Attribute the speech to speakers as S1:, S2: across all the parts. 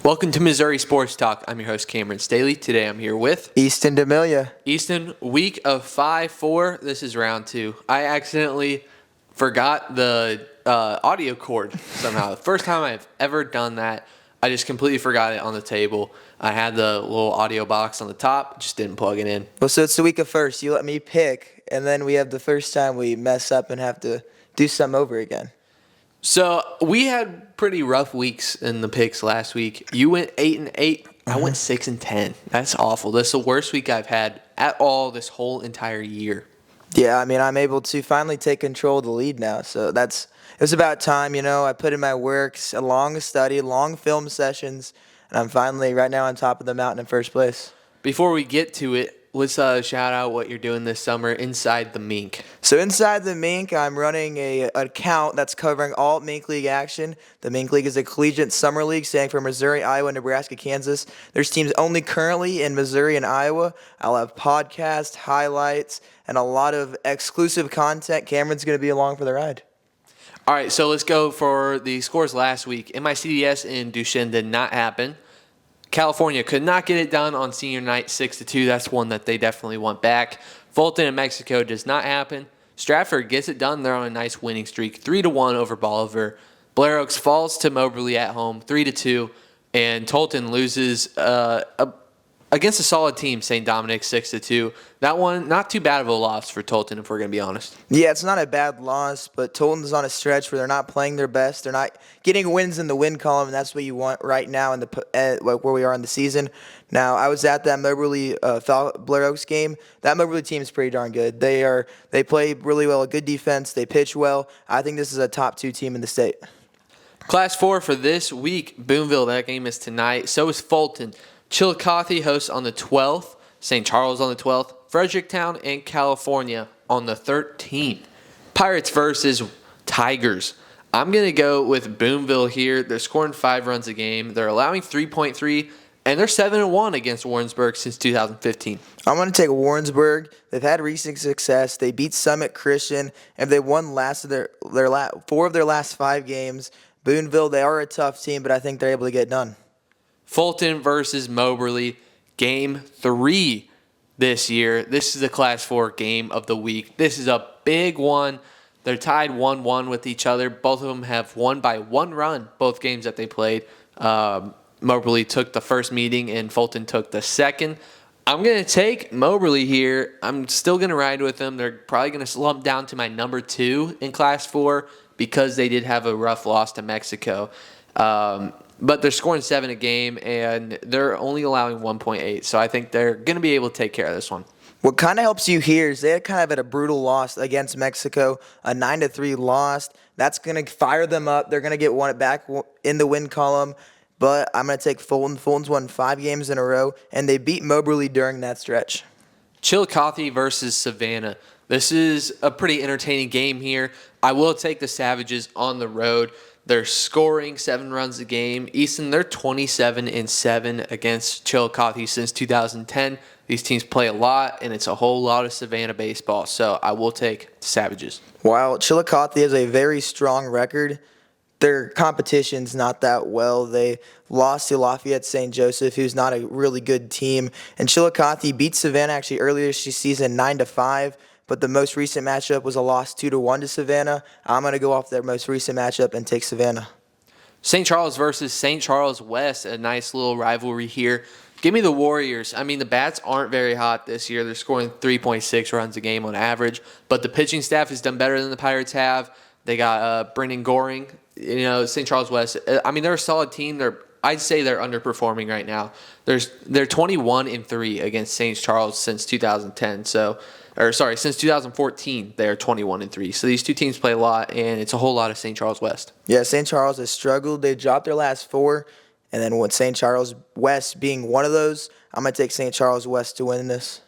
S1: Welcome to Missouri Sports Talk. I'm your host, Cameron Staley. Today I'm here with
S2: Easton D'Amelia.
S1: Easton, week of 5-4. This is round 2. I accidentally forgot the audio cord somehow. The first time I've ever done that, I just completely forgot it on the table. I had the little audio box on the top, just didn't plug it in.
S2: Well, so it's the week of first. You let me pick, and then we have the first time we mess up and have to do something over again.
S1: So we had pretty rough weeks in the picks last week. You went 8-8. I went 6-10. That's awful. That's the worst week I've had at all this whole entire year.
S2: Yeah, I mean, I'm able to finally take control of the lead now. So it was about time, I put in my work, a long study, long film sessions, and I'm finally right now on top of the mountain in first place.
S1: Before we get to it, let's shout out what you're doing this summer inside the Mink.
S2: So inside the Mink, I'm running an account that's covering all Mink League action. The Mink League is a collegiate summer league standing for Missouri, Iowa, Nebraska, Kansas. There's teams only currently in Missouri and Iowa. I'll have podcasts, highlights, and a lot of exclusive content. Cameron's going to be along for the ride.
S1: All right, so let's go for the scores last week. MICDS in Duchesne did not happen. California could not get it done on senior night 6-2. That's one that they definitely want back. Fulton in Mexico does not happen. Stratford gets it done. They're on a nice winning streak, 3-1 over Bolivar. Blair Oaks falls to Moberly at home, 3-2. And Tolton loses against a solid team, St. Dominic, 6-2. That one, not too bad of a loss for Tolton, if we're going to be honest.
S2: Yeah, it's not a bad loss, but Tolton's on a stretch where they're not playing their best. They're not getting wins in the win column, and that's what you want right now in where we are in the season. Now, I was at that Moberly Blair Oaks game. That Moberly team is pretty darn good. They play really well, a good defense. They pitch well. I think this is a top 2 team in the state.
S1: Class 4 for this week, Boonville. That game is tonight. So is Fulton. Chillicothe hosts on the 12th, St. Charles on the 12th, Fredericktown and California on the 13th. Pirates versus Tigers. I'm going to go with Boonville here. They're scoring 5 runs a game. They're allowing 3.3, and they're 7-1 against Warrensburg since 2015.
S2: I'm going to take Warrensburg. They've had recent success. They beat Summit Christian, and they won 4 of their last 5 games. Boonville, they are a tough team, but I think they're able to get it done.
S1: Fulton versus Moberly, game 3 this year. This is the Class 4 game of the week. This is a big one. They're tied 1-1 with each other. Both of them have won by 1 run, both games that they played. Moberly took the first meeting, and Fulton took the second. I'm going to take Moberly here. I'm still going to ride with them. They're probably going to slump down to my number 2 in Class 4 because they did have a rough loss to Mexico. But they're scoring 7 a game, and they're only allowing 1.8. So I think they're going to be able to take care of this one.
S2: What kind of helps you here is they kind of had a brutal loss against Mexico, a 9-3 loss. That's going to fire them up. They're going to get one back in the win column. But I'm going to take Fulton. Fulton's won 5 games in a row, and they beat Moberly during that stretch.
S1: Chillicothe versus Savannah. This is a pretty entertaining game here. I will take the Savages on the road. They're scoring 7 runs a game. Easton, they're 27-7 against Chillicothe since 2010. These teams play a lot, and it's a whole lot of Savannah baseball. So I will take the Savages.
S2: While Chillicothe has a very strong record, their competition's not that well. They lost to Lafayette St. Joseph, who's not a really good team. And Chillicothe beat Savannah actually earlier this season 9-5. But the most recent matchup was a loss 2-1 to Savannah. I'm going to go off their most recent matchup and take Savannah.
S1: St. Charles versus St. Charles West, a nice little rivalry here. Give me the Warriors. I mean, the bats aren't very hot this year. They're scoring 3.6 runs a game on average. But the pitching staff has done better than the Pirates have. They got Brendan Goring. St. Charles West. I mean, they're a solid team. I'd say they're underperforming right now. They're 21-3 against St. Charles since 2010. Since 2014, they're 21-3. So these two teams play a lot, and it's a whole lot of St. Charles West.
S2: Yeah, St. Charles has struggled. They dropped their last 4, and then with St. Charles West being one of those, I'm going to take St. Charles West to win this.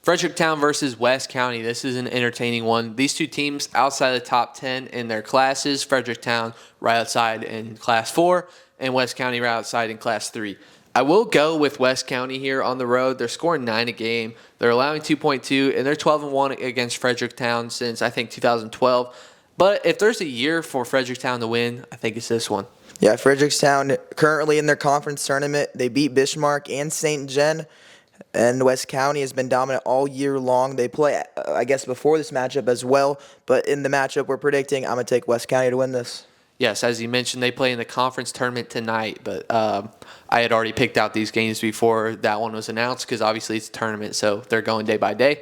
S1: Fredericktown versus West County. This is an entertaining one. These two teams outside the top 10 in their classes. Fredericktown right outside in Class 4, and West County right outside in Class 3. I will go with West County here on the road. They're scoring 9 a game. They're allowing 2.2, and they're 12-1 against Fredericktown since, I think, 2012. But if there's a year for Fredericktown to win, I think it's this one.
S2: Yeah, Frederickstown currently in their conference tournament. They beat Bismarck and St. John, and West County has been dominant all year long. They play, I guess, before this matchup as well, but in the matchup we're predicting, I'm going to take West County to win this.
S1: Yes, as you mentioned, they play in the conference tournament tonight, but I had already picked out these games before that one was announced because obviously it's a tournament, so they're going day by day.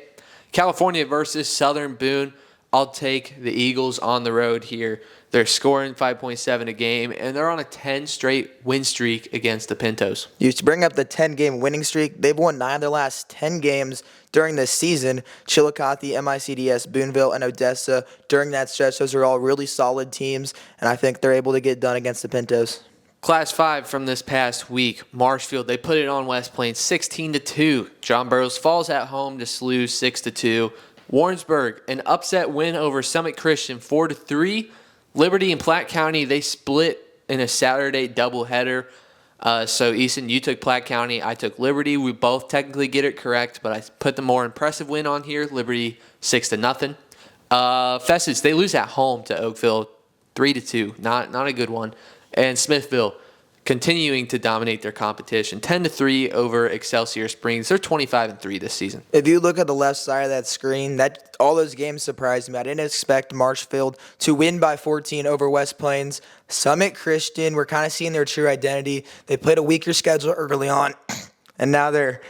S1: California versus Southern Boone. I'll take the Eagles on the road here. They're scoring 5.7 a game, and they're on a 10-straight win streak against the Pintos.
S2: You bring up the 10-game winning streak. They've won 9 of their last 10 games during this season. Chillicothe, MICDS, Booneville, and Odessa during that stretch. Those are all really solid teams, and I think they're able to get done against the Pintos.
S1: Class 5 from this past week, Marshfield, they put it on West Plains 16-2. John Burroughs falls at home to SLU 6-2. Warrensburg, an upset win over Summit Christian 4-3. Liberty and Platte County, they split in a Saturday doubleheader. So, Easton, you took Platte County. I took Liberty. We both technically get it correct, but I put the more impressive win on here. Liberty 6-0. Festus, they lose at home to Oakville 3-2. Not a good one. And Smithville continuing to dominate their competition 10-3 over Excelsior Springs. They're 25-3 this season.
S2: If you look at the left side of that screen, that all those games surprised me. I didn't expect Marshfield to win by 14 over West Plains. Summit Christian, we're kind of seeing their true identity. They played a weaker schedule early on, and now they're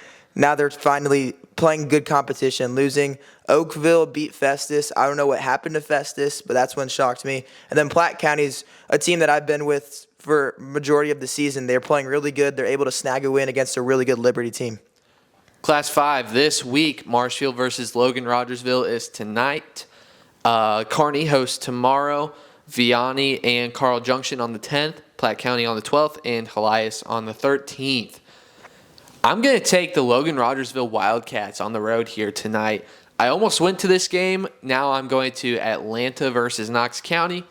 S2: finally playing good competition, losing. Oakville beat Festus. I don't know what happened to Festus, but that's what shocked me. And then Platte County's a team that I've been with for majority of the season. They're playing really good. They're able to snag a win against a really good Liberty team.
S1: Class 5 this week, Marshfield versus Logan Rogersville is tonight. Kearney hosts tomorrow. Vianney and Carl Junction on the 10th. Platte County on the 12th. And Helias on the 13th. I'm going to take the Logan Rogersville Wildcats on the road here tonight. I almost went to this game. Now I'm going to Atlanta versus Knox County.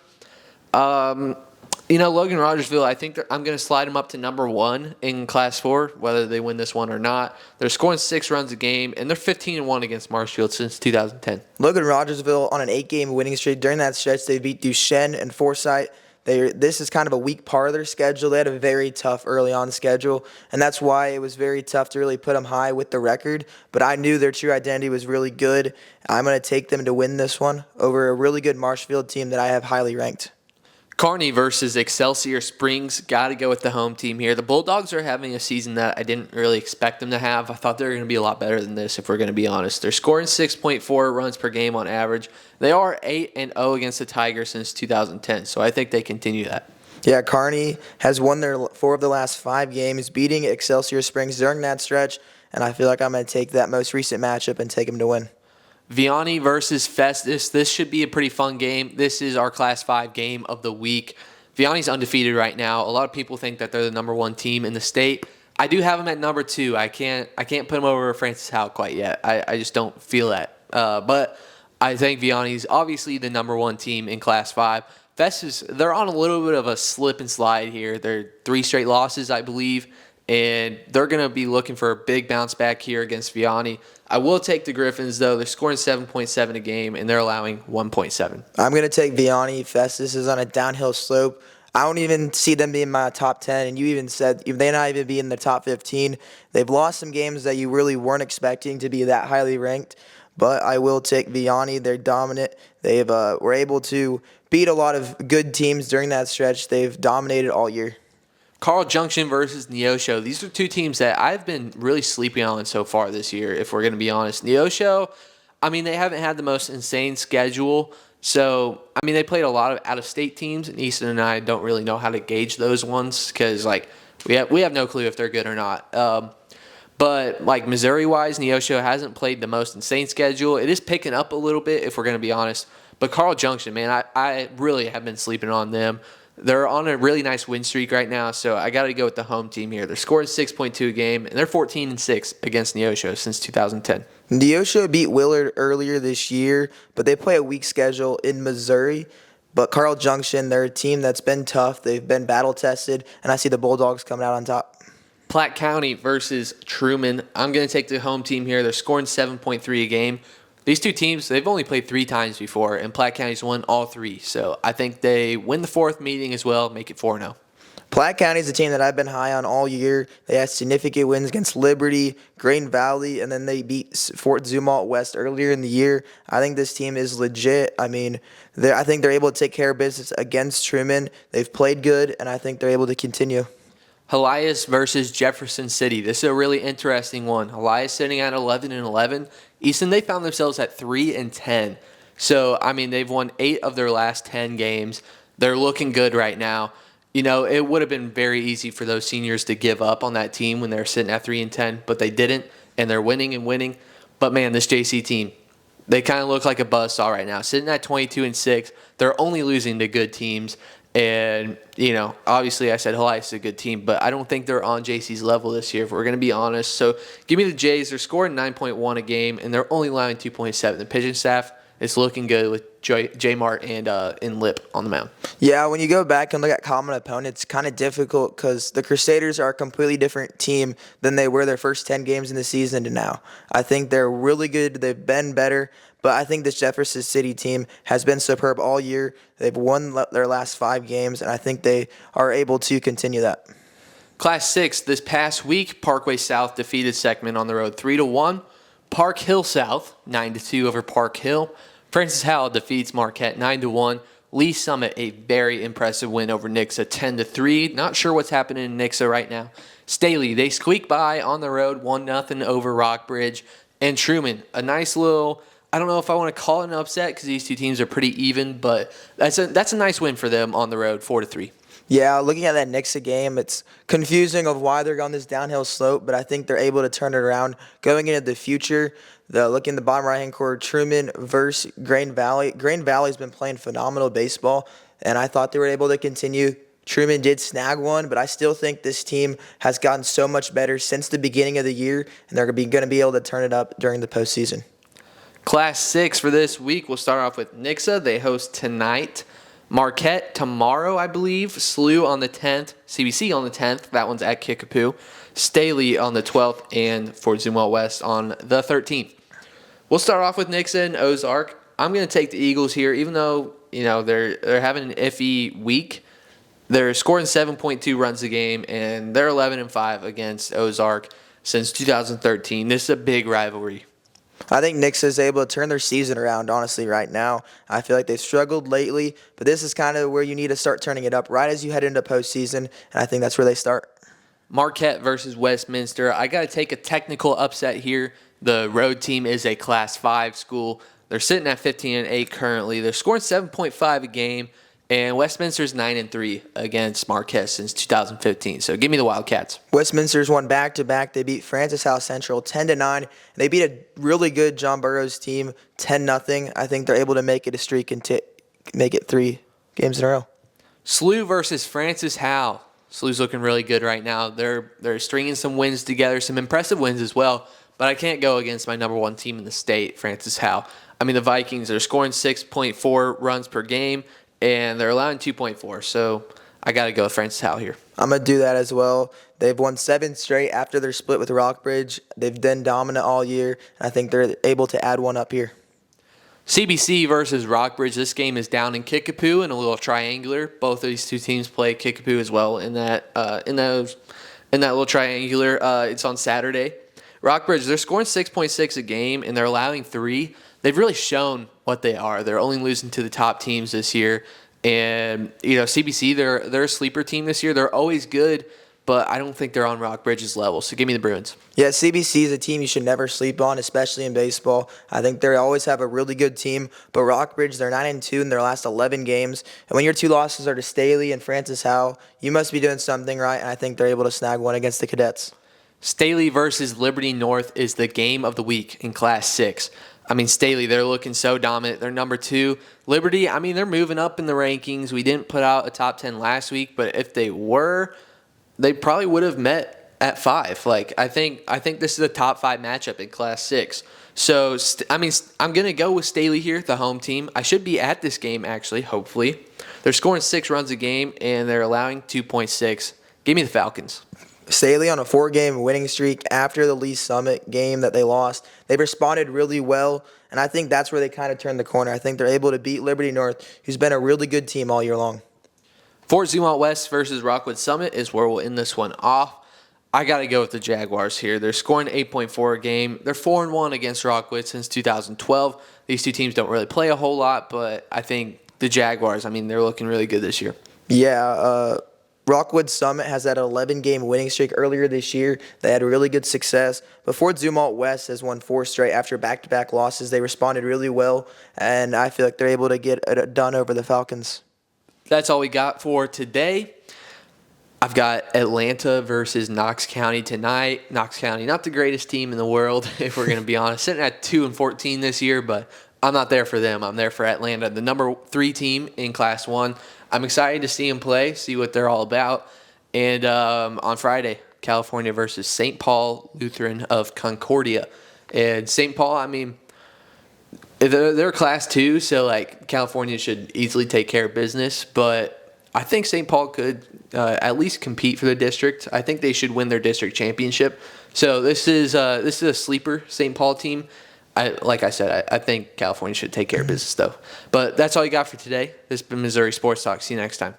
S1: Logan Rogersville, I think I'm going to slide them up to number 1 in Class 4, whether they win this one or not. They're scoring 6 runs a game, and they're 15-1 against Marshfield since 2010.
S2: Logan Rogersville on an 8-game winning streak. During that stretch, they beat Duchesne and Forsyth. This is kind of a weak part of their schedule. They had a very tough early on schedule, and that's why it was very tough to really put them high with the record. But I knew their true identity was really good. I'm going to take them to win this one over a really good Marshfield team that I have highly ranked.
S1: Kearney versus Excelsior Springs. Got to go with the home team here. The Bulldogs are having a season that I didn't really expect them to have. I thought they were going to be a lot better than this, if we're going to be honest. They're scoring 6.4 runs per game on average. They are 8-0 against the Tigers since 2010, so I think they continue that.
S2: Yeah, Kearney has won their 4 of the last 5 games, beating Excelsior Springs during that stretch, and I feel like I'm going to take that most recent matchup and take them to win.
S1: Vianney versus Festus. This should be a pretty fun game. This is our Class 5 game of the week. Vianney's undefeated right now. A lot of people think that they're the number 1 team in the state. I do have them at number 2. I can't put them over Francis Howe quite yet. I just don't feel that. But I think Vianney's obviously the number 1 team in Class 5. Festus, they're on a little bit of a slip and slide here. They're 3 straight losses, I believe. And they're going to be looking for a big bounce back here against Vianney. I will take the Griffins, though. They're scoring 7.7 a game, and they're allowing 1.7.
S2: I'm going to take Vianney. Festus is on a downhill slope. I don't even see them being my top 10, and you even said they not even be in the top 15. They've lost some games that you really weren't expecting to be that highly ranked, but I will take Vianney. They're dominant. They were able to beat a lot of good teams during that stretch. They've dominated all year.
S1: Carl Junction versus Neosho. These are 2 teams that I've been really sleeping on so far this year, if we're going to be honest. Neosho, they haven't had the most insane schedule. So, they played a lot of out-of-state teams, and Easton and I don't really know how to gauge those ones because, we have no clue if they're good or not. But, Missouri-wise, Neosho hasn't played the most insane schedule. It is picking up a little bit, if we're going to be honest. But Carl Junction, man, I really have been sleeping on them. They're on a really nice win streak right now, so I got to go with the home team here. They're scoring 6.2 a game, and they're 14-6 against Neosho since 2010.
S2: Neosho beat Willard earlier this year, but they play a weak schedule in Missouri. But Carl Junction, they're a team that's been tough. They've been battle-tested, and I see the Bulldogs coming out on top.
S1: Platte County versus Truman. I'm going to take the home team here. They're scoring 7.3 a game. These 2 teams, they've only played 3 times before, and Platte County's won all 3. So I think they win the 4th meeting as well, make it 4-0.
S2: Platte County is a team that I've been high on all year. They had significant wins against Liberty, Green Valley, and then they beat Fort Zumwalt West earlier in the year. I think this team is legit. I mean, I think they're able to take care of business against Truman. They've played good, and I think they're able to continue.
S1: Elias versus Jefferson City. This is a really interesting one. Elias sitting at 11-11. Easton, they found themselves at 3-10. So, I mean, they've won 8 of their last 10 games. They're looking good right now. You know, it would have been very easy for those seniors to give up on that team when they're sitting at 3-10, but they didn't, and they're winning and winning. But man, this JC team, they kind of look like a buzzsaw right now. Sitting at 22-6, they're only losing to good teams. And, you know, obviously I said Elias is a good team, but I don't think they're on JC's level this year, if we're going to be honest. So give me the Jays. They're scoring 9.1 a game, and they're only allowing 2.7. The pitching staff is looking good with J. Mart and Lip on the mound.
S2: Yeah, when you go back and look at common opponents, it's kind of difficult because the Crusaders are a completely different team than they were their first 10 games in the season to now. I think they're really good. They've been better. But I think this Jefferson City team has been superb all year. They've won their last 5 games, and I think they are able to continue that.
S1: Class 6, this past week, Parkway South defeated Seckman on the road 3-1. Park Hill South, 9-2 over Park Hill. Francis Howell defeats Marquette 9-1. Lee Summit, a very impressive win over Nixa 10-3. Not sure what's happening in Nixa right now. Staley, they squeak by on the road 1-0 over Rockbridge. And Truman, a nice little, I don't know if I want to call it an upset because these two teams are pretty even, but that's a nice win for them on the road 4-3.
S2: Yeah, looking at that Nixa game, it's confusing of why they're on this downhill slope, but I think they're able to turn it around going into the future. Look in the bottom right-hand corner, Truman versus Green Valley. Green Valley's been playing phenomenal baseball, and I thought they were able to continue. Truman did snag one, but I still think this team has gotten so much better since the beginning of the year, and they're going to be able to turn it up during the postseason.
S1: Class 6 for this week, we'll start off with Nixa. They host tonight. Marquette tomorrow, I believe. SLU on the 10th. CBC on the 10th. That one's at Kickapoo. Staley on the 12th. And Fort Zumwalt West on the 13th. We'll start off with Nixa and Ozark. I'm going to take the Eagles here, even though they're having an iffy week. They're scoring 7.2 runs a game, and they're 11-5 against Ozark since 2013. This is a big rivalry.
S2: I think Nixa is able to turn their season around, honestly, right now. I feel like they've struggled lately, but this is kind of where you need to start turning it up right as you head into postseason, and I think that's where they start.
S1: Marquette versus Westminster. I got to take a technical upset here. The road team is a Class 5 school. They're sitting at 15-8 currently. They're scoring 7.5 a game, and Westminster's 9-3 against Marquette since 2015. So give me the Wildcats.
S2: Westminster's won back-to-back. They beat Francis House Central 10-9. They beat a really good John Burroughs team 10-0. I think they're able to make it a streak and make it 3 games in a row.
S1: SLU versus Francis Howe. SLU's looking really good right now. They're stringing some wins together, some impressive wins as well. But I can't go against my number 1 team in the state, Francis Howe. I mean, the Vikings are scoring 6.4 runs per game, and they're allowing 2.4. So I got to go with Francis Howe here.
S2: I'm going to do that as well. They've won 7 straight after their split with Rockbridge. They've been dominant all year, and I think they're able to add one up here.
S1: CBC versus Rockbridge. This game is down in Kickapoo in a little triangular. Both of these two teams play Kickapoo as well in that little triangular. It's on Saturday. Rockbridge, they're scoring 6.6 a game, and they're allowing 3. They've really shown what they are. They're only losing to the top teams this year. And, CBC, they're a sleeper team this year. They're always good, but I don't think they're on Rockbridge's level. So give me the Bruins.
S2: Yeah, CBC is a team you should never sleep on, especially in baseball. I think they always have a really good team. But Rockbridge, they're 9-2 in their last 11 games. And when your 2 losses are to Staley and Francis Howe, you must be doing something right, and I think they're able to snag one against the Cadets.
S1: Staley versus Liberty North is the game of the week in Class 6. I mean, Staley, they're looking so dominant. They're number 2. Liberty, I mean, they're moving up in the rankings. We didn't put out a top 10 last week, but if they were, they probably would have met at 5. I think this is a top 5 matchup in Class 6. So, I'm going to go with Staley here, the home team. I should be at this game, actually, hopefully. They're scoring 6 runs a game, and they're allowing 2.6. Give me the Falcons.
S2: Staley on a 4-game winning streak after the Lee Summit game that they lost. They responded really well, and I think that's where they kind of turned the corner. I think they're able to beat Liberty North, who's been a really good team all year long.
S1: Fort Zumwalt West versus Rockwood Summit is where we'll end this one off. I got to go with the Jaguars here. They're scoring 8.4 a game. They're 4-1 against Rockwood since 2012. These two teams don't really play a whole lot, but I think the Jaguars, they're looking really good this year.
S2: Yeah, Rockwood Summit has had an 11-game winning streak earlier this year. They had really good success. But Fort Zumwalt West has won 4 straight after back-to-back losses. They responded really well, and I feel like they're able to get it done over the Falcons.
S1: That's all we got for today. I've got Atlanta versus Knox County tonight. Knox County, not the greatest team in the world, if we're going to be honest. Sitting at 2-14 this year, but I'm not there for them. I'm there for Atlanta, the number 3 team in Class 1. I'm excited to see them play, see what they're all about. And on Friday, California versus St. Paul Lutheran of Concordia. And St. Paul, they're Class 2, so California should easily take care of business. But I think St. Paul could at least compete for the district. I think they should win their district championship. So this is a sleeper St. Paul team. Like I said, I think California should take care of business though. But that's all you got for today. This has been Missouri Sports Talk. See you next time.